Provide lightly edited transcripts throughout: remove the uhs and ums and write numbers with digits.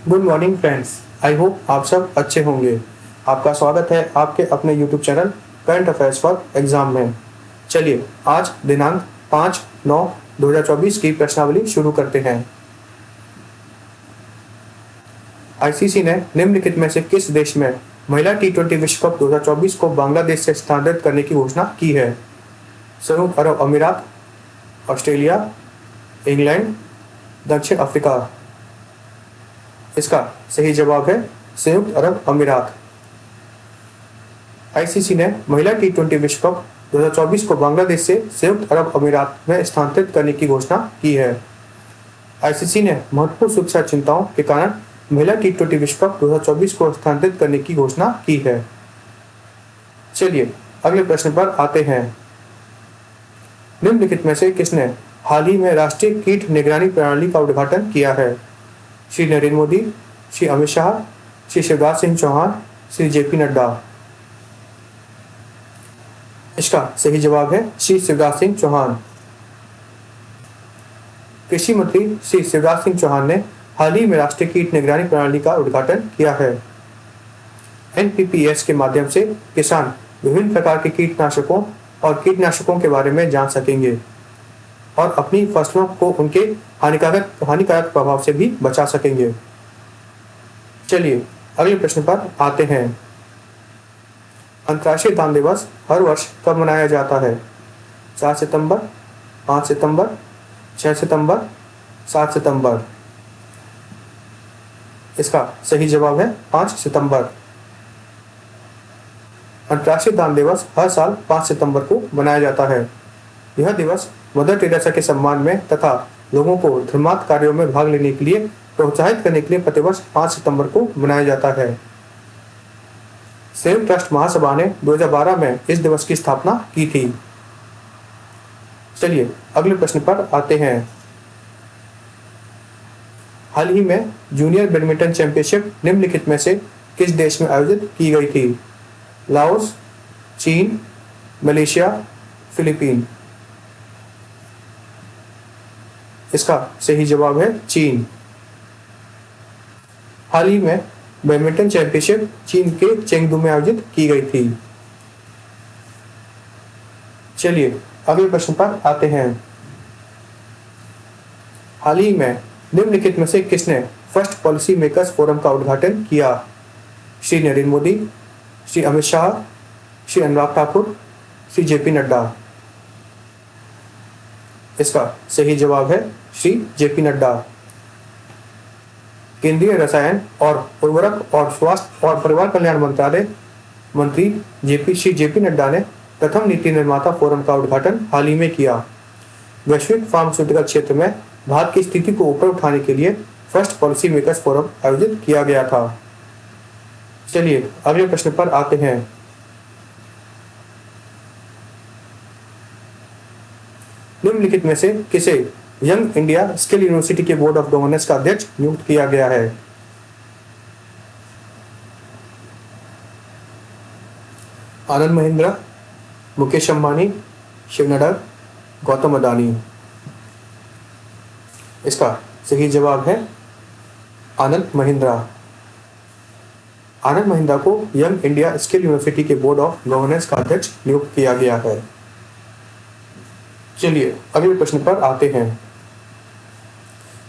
Good morning friends. I hope आप सब अच्छे होंगे। आपका स्वागत है आपके अपने YouTube channel current affairs for exam में। चलिए आज दिनांक 5/9/2024 की प्रश्नावली शुरू करते हैं। आईसीसी ने निम्नलिखित में से किस देश में महिला टी20 विश्व कप 2024 को बांग्लादेश से स्थानांतरित करने की घोषणा की है? संयुक्त अरब अमीरात, ऑस्ट्रेलिया, इंग्लैंड, दक्षिण अफ्रीका। इसका सही जवाब है संयुक्त अरब अमीरात। आईसीसी ने महिला टी20 विश्व कप 2024 को बांग्लादेश से संयुक्त अरब अमीरात में स्थानांतरित करने की घोषणा की है। आईसीसी ने महत्वपूर्ण सुरक्षा चिंताओं के कारण महिला टी20 विश्व कप 2024 को स्थानांतरित करने की घोषणा की है। चलिए अगले प्रश्न पर आते हैं। निम्नलिखित में से किसने हाल ही में राष्ट्रीय कीट निगरानी प्रणाली का उद्घाटन किया है? श्री नरेंद्र मोदी, श्री अमित शाह, श्री शिवराज सिंह चौहान, श्री जेपी नड्डा। इसका सही जवाब है श्री शिवराज सिंह चौहान। कृषि मंत्री श्री शिवराज सिंह चौहान ने हाल ही में राष्ट्रीय कीट निगरानी प्रणाली का उद्घाटन किया है। एनपीपीएस के माध्यम से किसान विभिन्न प्रकार के कीटनाशकों और कीटनाशकों के बारे में जान सकेंगे और अपनी फसलों को उनके हानिकारक प्रभाव से भी बचा सकेंगे। चलिए अगले प्रश्न पर आते हैं। अंतर्राष्ट्रीय दान दिवस हर वर्ष कब मनाया जाता है? 4 सितंबर, 5 सितंबर, 6 सितंबर, 7 सितंबर। इसका सही जवाब है 5 सितंबर। अंतर्राष्ट्रीय दान दिवस हर साल 5 सितंबर को मनाया जाता है। यह दिवस मदर टेरेसा के सम्मान में तथा लोगों को धर्मार्थ कार्यों में भाग लेने के लिए प्रोत्साहित करने के लिए प्रतिवर्ष 5 सितंबर को मनाया जाता है। संयुक्त राष्ट्र महासभा ने 2012 में इस दिवस की स्थापना की थी। चलिए अगले प्रश्न पर आते हैं। हाल ही में जूनियर बैडमिंटन चैंपियनशिप निम्नलिखित में से किस देश में आयोजित की गई थी? लाओस, चीन, मलेशिया, फिलीपीन। इसका सही जवाब है चीन। हाल ही में बैडमिंटन चैंपियनशिप चीन के चेंगडू में आयोजित की गई थी। चलिए अगले प्रश्न पर आते हैं। हाल ही में निम्नलिखित में से किसने फर्स्ट पॉलिसी मेकर्स फोरम का उद्घाटन किया? श्री नरेंद्र मोदी, श्री अमित शाह, श्री अनुराग ठाकुर, श्री जेपी नड्डा। इसका सही जवाब है श्री जेपी नड्डा। केंद्रीय रसायन और उर्वरक और स्वास्थ्य और परिवार कल्याण मंत्रालय मंत्री श्री जेपी नड्डा ने प्रथम नीति निर्माता फोरम का उद्घाटन हाल ही में किया। वैश्विक फार्मास्यूटिकल क्षेत्र में भारत की स्थिति को ऊपर उठाने के लिए फर्स्ट पॉलिसी मेकर्स फोरम आयोजित किया गया था। चलिए अगले प्रश्न पर आते हैं। निम्नलिखित में से किसे यंग इंडिया स्किल यूनिवर्सिटी के बोर्ड ऑफ गवर्नेंस का अध्यक्ष नियुक्त किया गया है? आनंद महिंद्रा, मुकेश अंबानी, शिव नडर, गौतम अदानी। इसका सही जवाब है आनंद महिंद्रा। आनंद महिंद्रा को यंग इंडिया स्किल यूनिवर्सिटी के बोर्ड ऑफ गवर्नेंस का अध्यक्ष नियुक्त किया गया है। चलिए अगले प्रश्न पर आते हैं।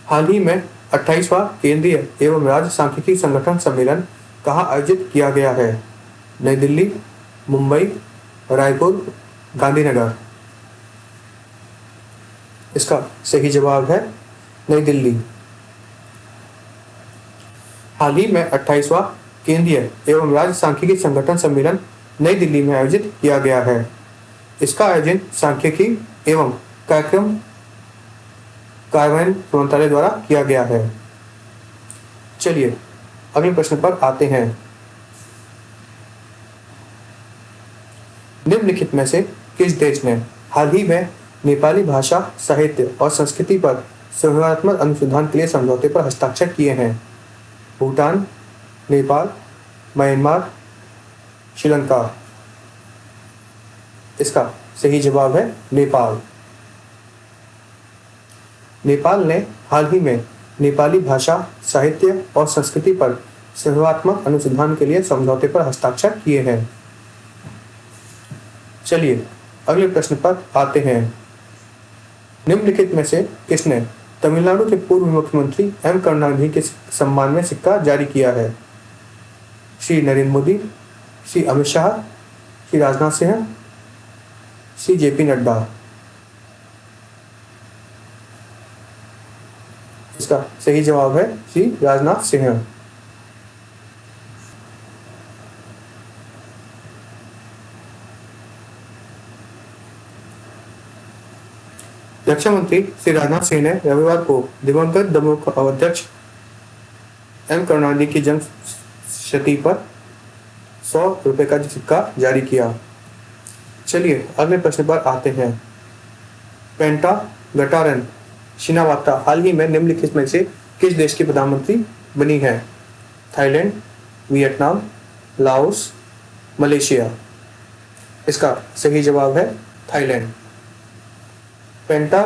हाल ही में 28वां केंद्रीय एवं राज्य सांख्यिकी संगठन सम्मेलन कहाँ आयोजित किया गया है? नई दिल्ली, मुंबई, रायपुर, गांधीनगर। इसका सही जवाब है नई दिल्ली। हाल ही में 28वां केंद्रीय एवं राज्य सांख्यिकी संगठन सम्मेलन नई दिल्ली में आयोजित किया गया है। इसका आयोजन सांख्यिकी एवं कार्यक्रम कार्यान्वयन मंत्रालय द्वारा किया गया है। चलिए अगले प्रश्न पर आते हैं। निम्नलिखित में से किस देश ने हाल ही में नेपाली भाषा, साहित्य और संस्कृति पर संविधानात्मक अनुसंधान के लिए समझौते पर हस्ताक्षर किए हैं? भूटान, नेपाल, म्यांमार, श्रीलंका। इसका सही जवाब है नेपाल। नेपाल ने हाल ही में नेपाली भाषा, साहित्य और संस्कृति पर सहयोगात्मक अनुसंधान के लिए समझौते पर हस्ताक्षर किए हैं। चलिए अगले प्रश्न पर आते हैं। निम्नलिखित में से किसने तमिलनाडु के पूर्व मुख्यमंत्री एम करुणानिधि के सम्मान में सिक्का जारी किया है? श्री नरेंद्र मोदी, श्री अमित शाह, श्री राजनाथ सिंह, श्री जेपी नड्डा। इसका सही जवाब है श्री राजनाथ सिंह। रक्षा मंत्री श्री राजनाथ सिंह ने रविवार को दिवंगत दमोह अध्यक्ष एम करुणानिधि की जन्म शती पर 100 रुपए का सिक्का जारी किया। चलिए अगले प्रश्न पर आते हैं। पेंटा गटारन शिनावात्रा हाल ही में निम्नलिखित में से किस देश की प्रधानमंत्री बनी है? Thailand, Vietnam, Laos, Malaysia. इसका सही जवाब है थाईलैंड। पेंटा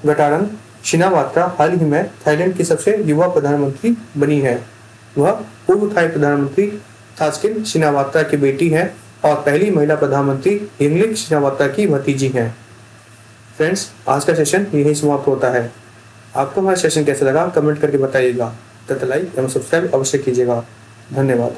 गटारन शिनावात्रा हाल ही में थाईलैंड की सबसे युवा प्रधानमंत्री बनी है। वह पूर्व थाई प्रधानमंत्री थास्किन शिनावात्रा की बेटी हैं और पहली महिला प्रधानमंत्री यिंगलिक शिनावात्रा की भतीजी हैं। फ्रेंड्स, आज का सेशन यही समाप्त होता है। आपको हमारा सेशन कैसा लगा कमेंट करके बताइएगा तथा लाइक एवं सब्सक्राइब अवश्य कीजिएगा। धन्यवाद।